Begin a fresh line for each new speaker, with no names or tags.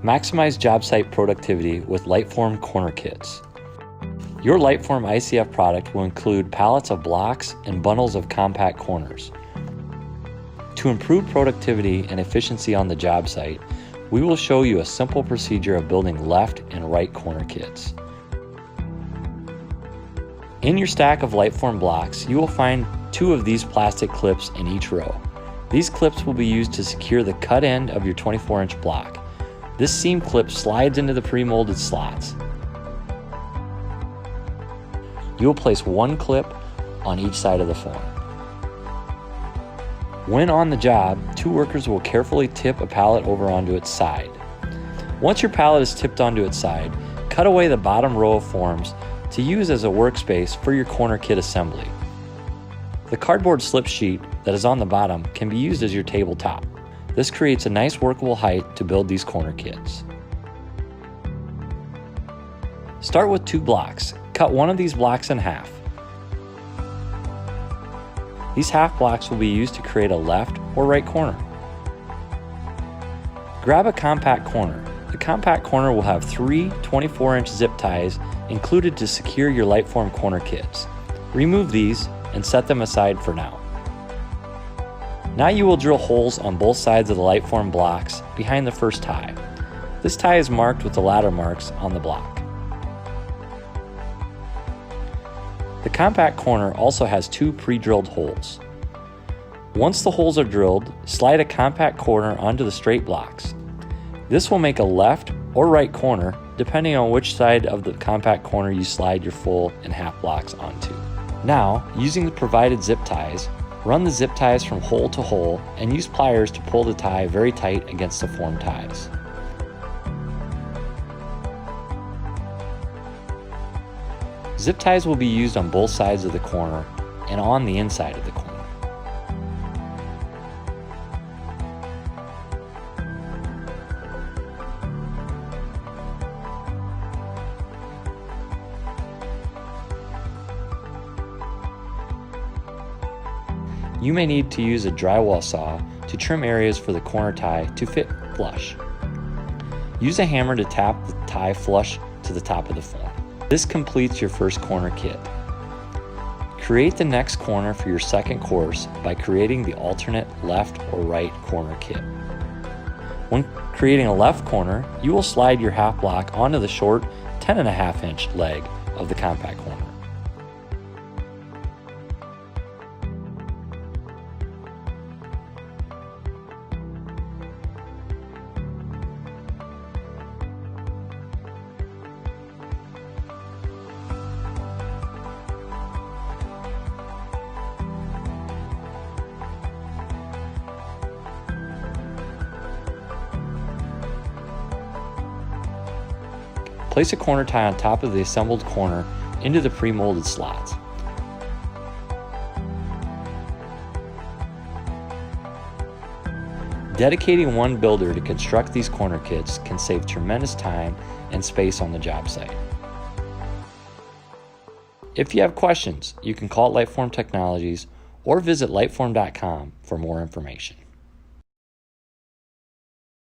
Maximize job site productivity with LiteForm corner kits. Your LiteForm ICF product will include pallets of blocks and bundles of compact corners. To improve productivity and efficiency on the job site, we will show you a simple procedure of building left and right corner kits. In your stack of LiteForm blocks, you will find 2 of these plastic clips in each row. These clips will be used to secure the cut end of your 24-inch block. This seam clip slides into the pre-molded slots. You will place 1 clip on each side of the form. When on the job, 2 workers will carefully tip a pallet over onto its side. Once your pallet is tipped onto its side, cut away the bottom row of forms to use as a workspace for your corner kit assembly. The cardboard slip sheet that is on the bottom can be used as your tabletop. This creates a nice workable height to build these corner kits. Start with 2 blocks. Cut one of these blocks in half. These half blocks will be used to create a left or right corner. Grab a compact corner. The compact corner will have 3 24-inch zip ties included to secure your LiteForm corner kits. Remove these and set them aside for now. Now you will drill holes on both sides of the LiteForm blocks behind the first tie. This tie is marked with the ladder marks on the block. The compact corner also has 2 pre-drilled holes. Once the holes are drilled, slide a compact corner onto the straight blocks. This will make a left or right corner depending on which side of the compact corner you slide your full and half blocks onto. Now, using the provided zip ties, run the zip ties from hole to hole and use pliers to pull the tie very tight against the form ties. Zip ties will be used on both sides of the corner and on the inside of the corner. You may need to use a drywall saw to trim areas for the corner tie to fit flush. Use a hammer to tap the tie flush to the top of the form. This completes your first corner kit. Create the next corner for your second course by creating the alternate left or right corner kit. When creating a left corner, you will slide your half block onto the short 10.5-inch leg of the compact corner. Place a corner tie on top of the assembled corner into the pre-molded slots. Dedicating one builder to construct these corner kits can save tremendous time and space on the job site. If you have questions, you can call LiteForm Technologies or visit liteform.com for more information.